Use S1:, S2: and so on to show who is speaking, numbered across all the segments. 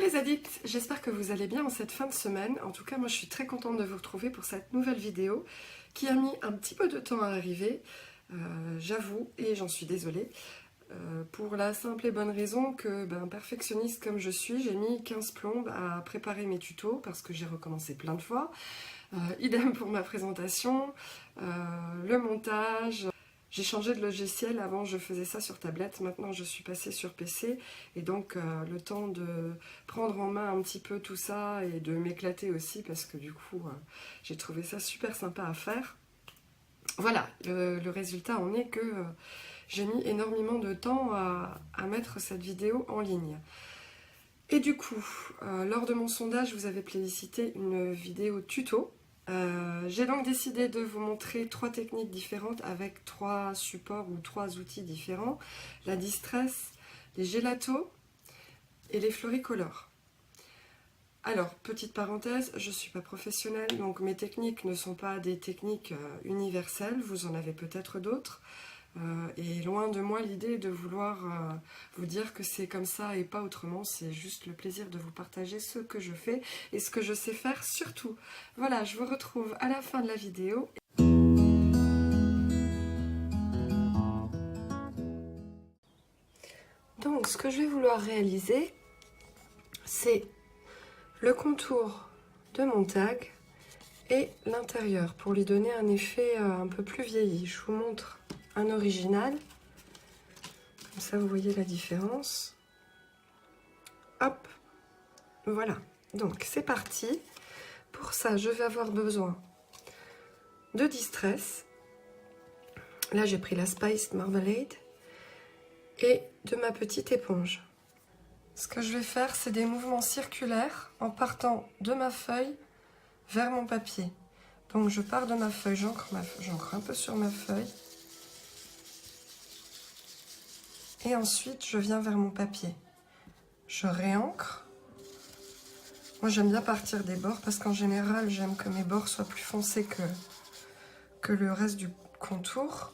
S1: les addicts, j'espère que vous allez bien en cette fin de semaine. En tout cas, moi je suis très contente de vous retrouver pour cette nouvelle vidéo qui a mis un petit peu de temps à arriver, j'avoue, et j'en suis désolée. Pour la simple et bonne raison que, perfectionniste comme je suis, j'ai mis 15 plombes à préparer mes tutos parce que j'ai recommencé plein de fois. Idem pour ma présentation, le montage. J'ai changé de logiciel, avant je faisais ça sur tablette, maintenant je suis passée sur PC et donc le temps de prendre en main un petit peu tout ça et de m'éclater aussi parce que du coup j'ai trouvé ça super sympa à faire. Voilà, le résultat en est que j'ai mis énormément de temps à mettre cette vidéo en ligne. Et du coup, lors de mon sondage, vous avez plébiscité une vidéo tuto. J'ai donc décidé de vous montrer 3 techniques différentes avec 3 supports ou 3 outils différents. La Distress, les Gelato et les Floricolor. Alors, petite parenthèse, je ne suis pas professionnelle, donc mes techniques ne sont pas des techniques universelles, vous en avez peut-être d'autres. Et loin de moi l'idée de vouloir vous dire que c'est comme ça et pas autrement, c'est juste le plaisir de vous partager ce que je fais et ce que je sais faire surtout. Voilà, je vous retrouve à la fin de la vidéo. Donc ce que je vais vouloir réaliser, c'est le contour de mon tag et l'intérieur pour lui donner un effet un peu plus vieilli. Je vous montre un original. Comme ça, vous voyez la différence. Hop, voilà. Donc, c'est parti. Pour ça, je vais avoir besoin de Distress. Là, j'ai pris la Spiced Marmalade et de ma petite éponge. Ce que je vais faire, c'est des mouvements circulaires en partant de ma feuille vers mon papier. Donc, je pars de ma feuille, j'encre un peu sur ma feuille. Et ensuite, je viens vers mon papier. Je réancre. Moi, j'aime bien partir des bords parce qu'en général, j'aime que mes bords soient plus foncés que le reste du contour.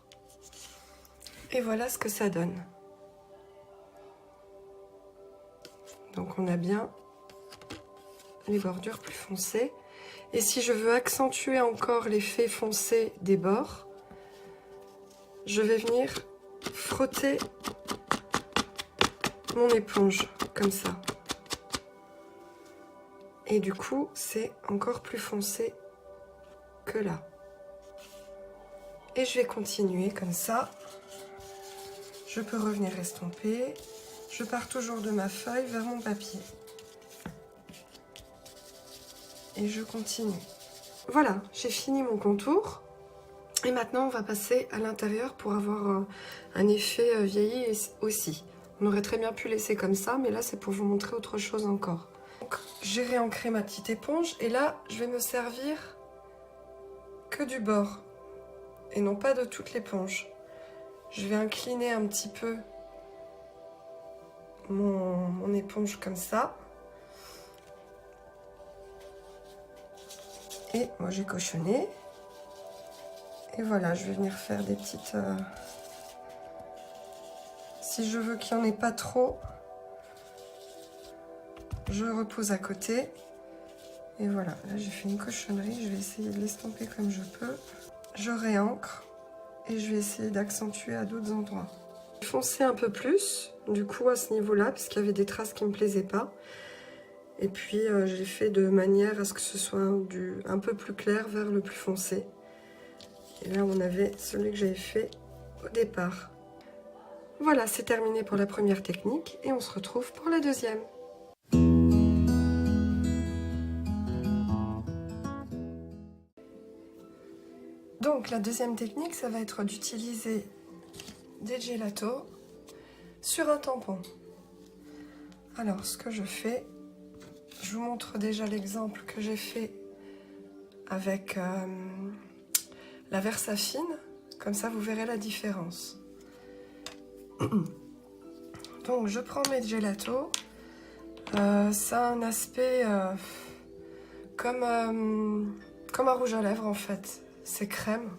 S1: Et voilà ce que ça donne. Donc, on a bien les bordures plus foncées. Et si je veux accentuer encore l'effet foncé des bords, je vais venir frotter mon éponge comme ça. Et du coup, c'est encore plus foncé que là. Et je vais continuer comme ça. Je peux revenir estomper. Je pars toujours de ma feuille vers mon papier. Et je continue. Voilà, j'ai fini mon contour. Et maintenant, on va passer à l'intérieur pour avoir un effet vieilli aussi. On aurait très bien pu laisser comme ça, mais là, c'est pour vous montrer autre chose encore. Donc, j'ai réancré ma petite éponge. Et là, je vais me servir que du bord. Et non pas de toute l'éponge. Je vais incliner un petit peu mon éponge comme ça. Et moi j'ai cochonné. Et voilà, je vais venir faire des petites... Si je veux qu'il n'y en ait pas trop, je repose à côté. Et voilà, là j'ai fait une cochonnerie. Je vais essayer de l'estomper comme je peux. Je réancre. Et je vais essayer d'accentuer à d'autres endroits. Foncer un peu plus, du coup à ce niveau-là, parce qu'il y avait des traces qui ne me plaisaient pas. Et puis j'ai fait de manière à ce que ce soit un peu plus clair vers le plus foncé. Et là on avait celui que j'avais fait au départ. Voilà, c'est terminé pour la première technique et on se retrouve pour la deuxième. Donc la deuxième technique, ça va être d'utiliser des gelatos sur un tampon. Alors ce que je fais, je vous montre déjà l'exemple que j'ai fait avec la Versafine, comme ça vous verrez la différence. Donc je prends mes gelatos, ça a un aspect comme un rouge à lèvres en fait, c'est crème.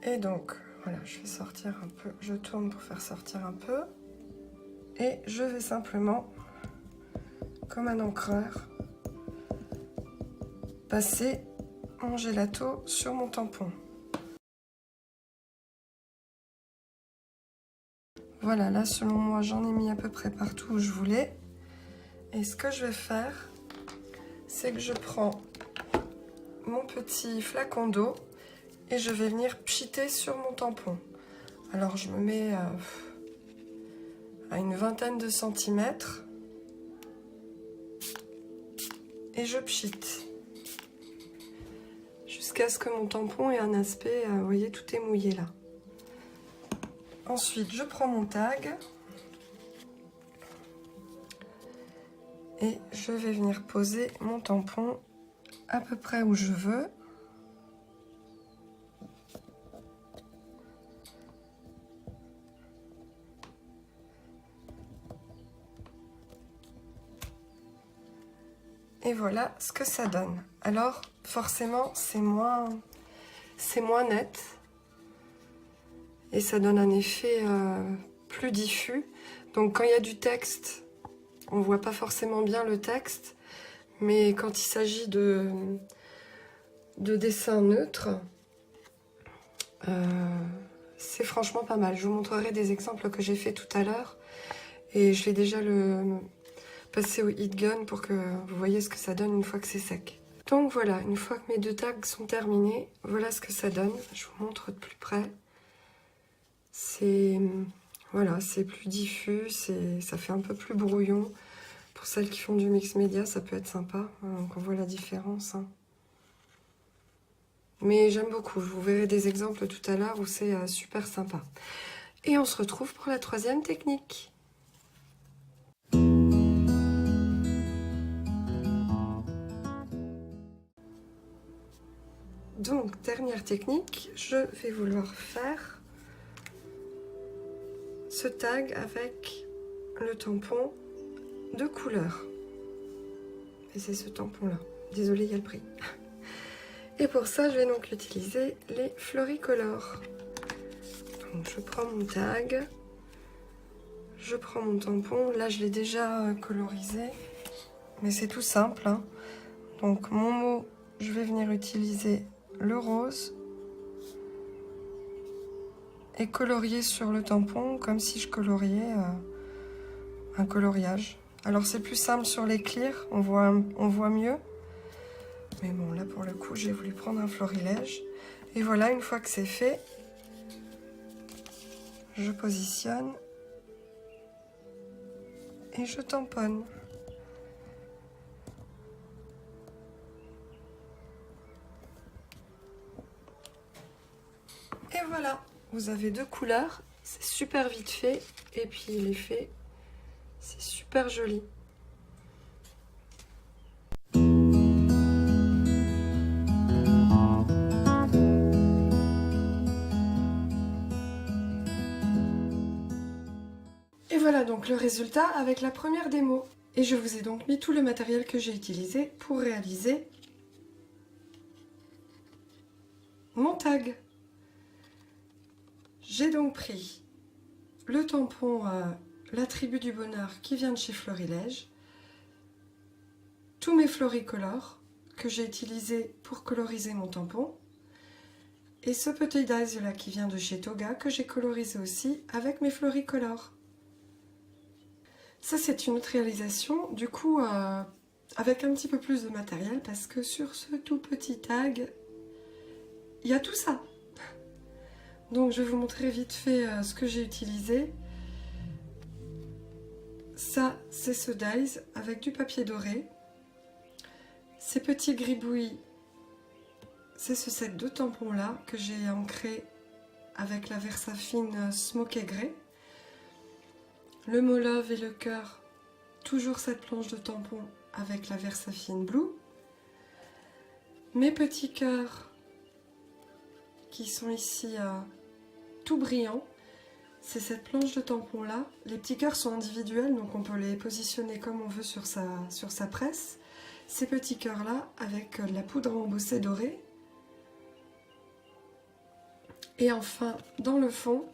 S1: Et donc voilà, je vais sortir un peu, je tourne pour faire sortir un peu. Et je vais simplement, comme un encreur, passer mon gelato sur mon tampon. Voilà, là selon moi j'en ai mis à peu près partout où je voulais. Et ce que je vais faire, c'est que je prends mon petit flacon d'eau et je vais venir pchiter sur mon tampon. Alors je me mets à une vingtaine de centimètres et je pchite jusqu'à ce que mon tampon ait un aspect, vous voyez, tout est mouillé là. Ensuite je prends mon tag et je vais venir poser mon tampon à peu près où je veux. Et voilà ce que ça donne. Alors forcément c'est moins net et ça donne un effet plus diffus. Donc quand il y a du texte, on voit pas forcément bien le texte, mais quand il s'agit de dessins neutres, c'est franchement pas mal. Je vous montrerai des exemples que j'ai fait tout à l'heure et je vais déjà passer au heat gun pour que vous voyez ce que ça donne une fois que c'est sec. Donc voilà, une fois que mes deux tags sont terminés, voilà ce que ça donne. Je vous montre de plus près. C'est voilà, c'est plus diffus, ça fait un peu plus brouillon. Pour celles qui font du mix média, ça peut être sympa. Donc on voit la différence. Hein. Mais j'aime beaucoup. Je vous verrai des exemples tout à l'heure où c'est super sympa. Et on se retrouve pour la troisième technique. Donc, dernière technique, je vais vouloir faire ce tag avec le tampon de couleur. Et c'est ce tampon-là. Désolée, il y a le prix. Et pour ça, je vais donc utiliser les Floricolor. Donc, je prends mon tag, je prends mon tampon. Là, je l'ai déjà colorisé, mais c'est tout simple. Hein. Donc, mon mot, je vais venir utiliser le rose et colorier sur le tampon comme si je coloriais un coloriage. Alors c'est plus simple sur les clears, on voit mieux. Mais bon, là pour le coup, j'ai voulu prendre un florilège. Et voilà, une fois que c'est fait, je positionne et je tamponne. Et voilà, vous avez deux couleurs, c'est super vite fait, et puis l'effet, c'est super joli. Et voilà donc le résultat avec la première démo. Et je vous ai donc mis tout le matériel que j'ai utilisé pour réaliser mon tag. J'ai donc pris le tampon La Tribu du Bonheur qui vient de chez Florilège, tous mes Floricolor que j'ai utilisés pour coloriser mon tampon, et ce petit dies là qui vient de chez Toga que j'ai colorisé aussi avec mes Floricolor. Ça c'est une autre réalisation, du coup avec un petit peu plus de matériel parce que sur ce tout petit tag, il y a tout ça. Donc je vais vous montrer vite fait ce que j'ai utilisé. Ça, c'est ce dies avec du papier doré. Ces petits gribouillis, c'est ce set de tampons là que j'ai ancré avec la Versafine Smoky Grey. Le mot love et le cœur, toujours cette planche de tampons avec la Versafine Blue. Mes petits cœurs qui sont ici tout brillants. C'est cette planche de tampons là. Les petits cœurs sont individuels, donc on peut les positionner comme on veut sur sa presse. Ces petits cœurs là avec de la poudre embossée dorée. Et enfin, dans le fond,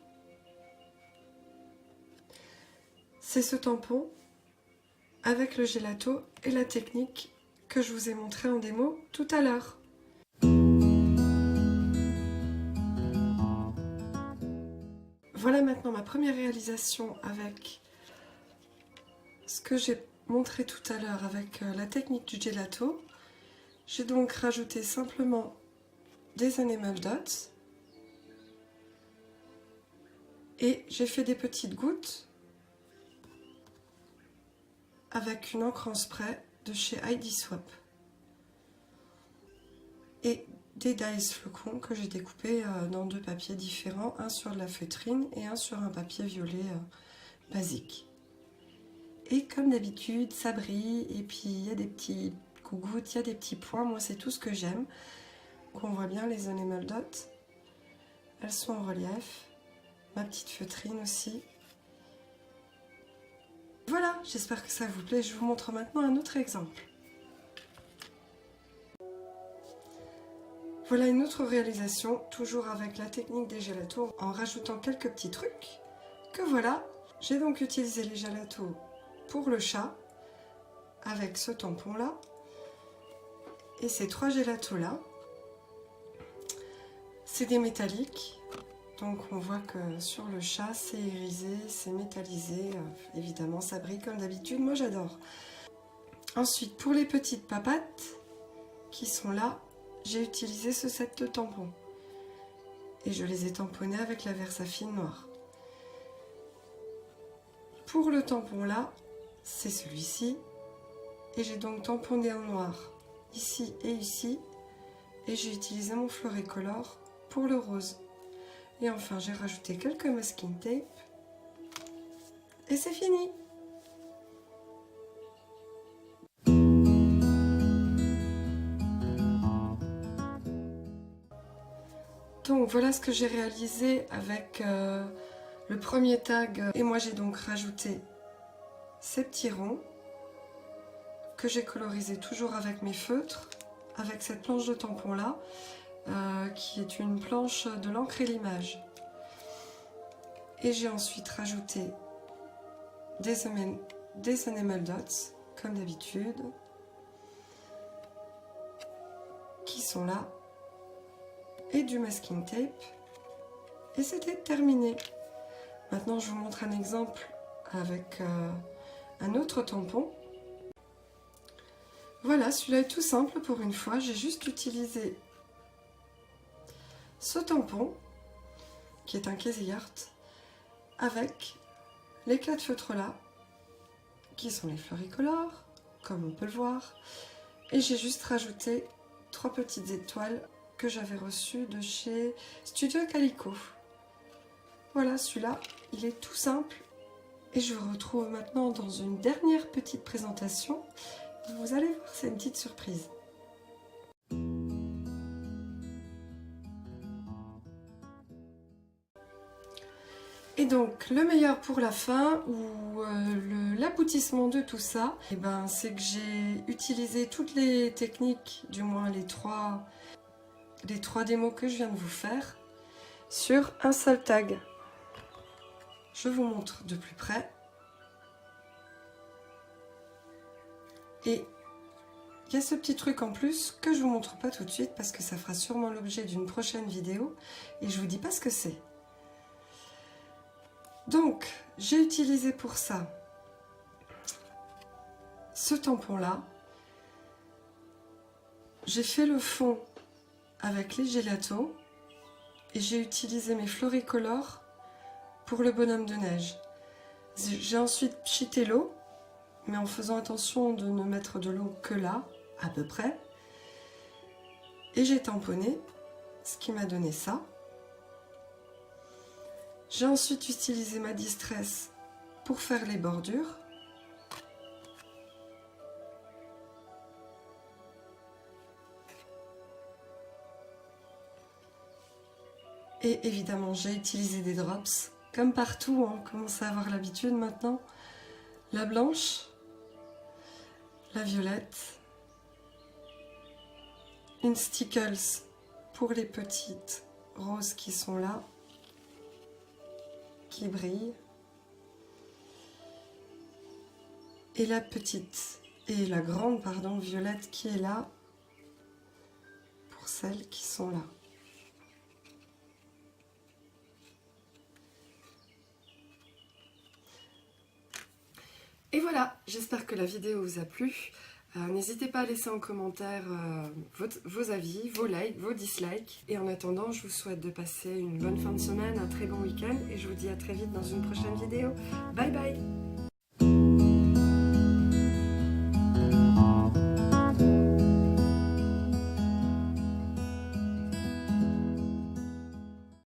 S1: c'est ce tampon avec le gelato et la technique que je vous ai montré en démo tout à l'heure. Voilà maintenant ma première réalisation avec ce que j'ai montré tout à l'heure avec la technique du gelato. J'ai donc rajouté simplement des enamel dots et j'ai fait des petites gouttes avec une encre en spray de chez Heidi Swapp et des dies flocons que j'ai découpés dans deux papiers différents, un sur de la feutrine et un sur un papier violet basique. Et comme d'habitude, ça brille et puis il y a des petits gouttes, il y a des petits points, moi c'est tout ce que j'aime. Donc on voit bien les enamel dots, elles sont en relief, ma petite feutrine aussi. Voilà, j'espère que ça vous plaît, je vous montre maintenant un autre exemple. Voilà une autre réalisation, toujours avec la technique des gelatos, en rajoutant quelques petits trucs. Que voilà, j'ai donc utilisé les gelatos pour le chat, avec ce tampon là, et ces trois gelatos là. C'est des métalliques, donc on voit que sur le chat c'est irisé, c'est métallisé, évidemment ça brille comme d'habitude, moi j'adore. Ensuite pour les petites papates qui sont là, j'ai utilisé ce set de tampons et je les ai tamponnés avec la Versafine noire. Pour le tampon là, c'est celui-ci et j'ai donc tamponné en noir ici et j'ai utilisé mon Floricolor pour le rose. Et enfin j'ai rajouté quelques masking tape et c'est fini. Donc voilà ce que j'ai réalisé avec le premier tag. Et moi j'ai donc rajouté ces petits ronds que j'ai colorisés toujours avec mes feutres, avec cette planche de tampon là, qui est une planche de l'encre et l'image. Et j'ai ensuite rajouté des enamel dots, comme d'habitude, qui sont là, et du masking tape, et c'était terminé. Maintenant je vous montre un exemple avec un autre tampon. Voilà, celui-là est tout simple pour une fois, j'ai juste utilisé ce tampon, qui est un Casey Art, avec les 4 feutres là, qui sont les Floricolor, comme on peut le voir, et j'ai juste rajouté 3 petites étoiles que j'avais reçues de chez Studio Calico. Voilà, celui-là, il est tout simple, et je vous retrouve maintenant dans une dernière petite présentation. Vous allez voir, c'est une petite surprise. Et donc, le meilleur pour la fin, ou l'aboutissement de tout ça, c'est que j'ai utilisé toutes les techniques, du moins les trois démos que je viens de vous faire, sur un seul tag. Je vous montre de plus près. Et il y a ce petit truc en plus que je vous montre pas tout de suite parce que ça fera sûrement l'objet d'une prochaine vidéo et je vous dis pas ce que c'est. Donc, j'ai utilisé pour ça ce tampon-là. J'ai fait le fond avec les gelatos et j'ai utilisé mes Floricolor pour le bonhomme de neige. J'ai ensuite cheaté l'eau, mais en faisant attention de ne mettre de l'eau que là, à peu près. Et j'ai tamponné, ce qui m'a donné ça. J'ai ensuite utilisé ma Distress pour faire les bordures. Et évidemment, j'ai utilisé des drops, comme partout, on commence à avoir l'habitude maintenant. La blanche, la violette, une Stickles pour les petites roses qui sont là, qui brillent, Et la petite, et la grande, pardon, violette qui est là, pour celles qui sont là. Et voilà, j'espère que la vidéo vous a plu. N'hésitez pas à laisser en commentaire vos avis, vos likes, vos dislikes. Et en attendant, je vous souhaite de passer une bonne fin de semaine, un très bon week-end. Et je vous dis à très vite dans une prochaine vidéo. Bye bye!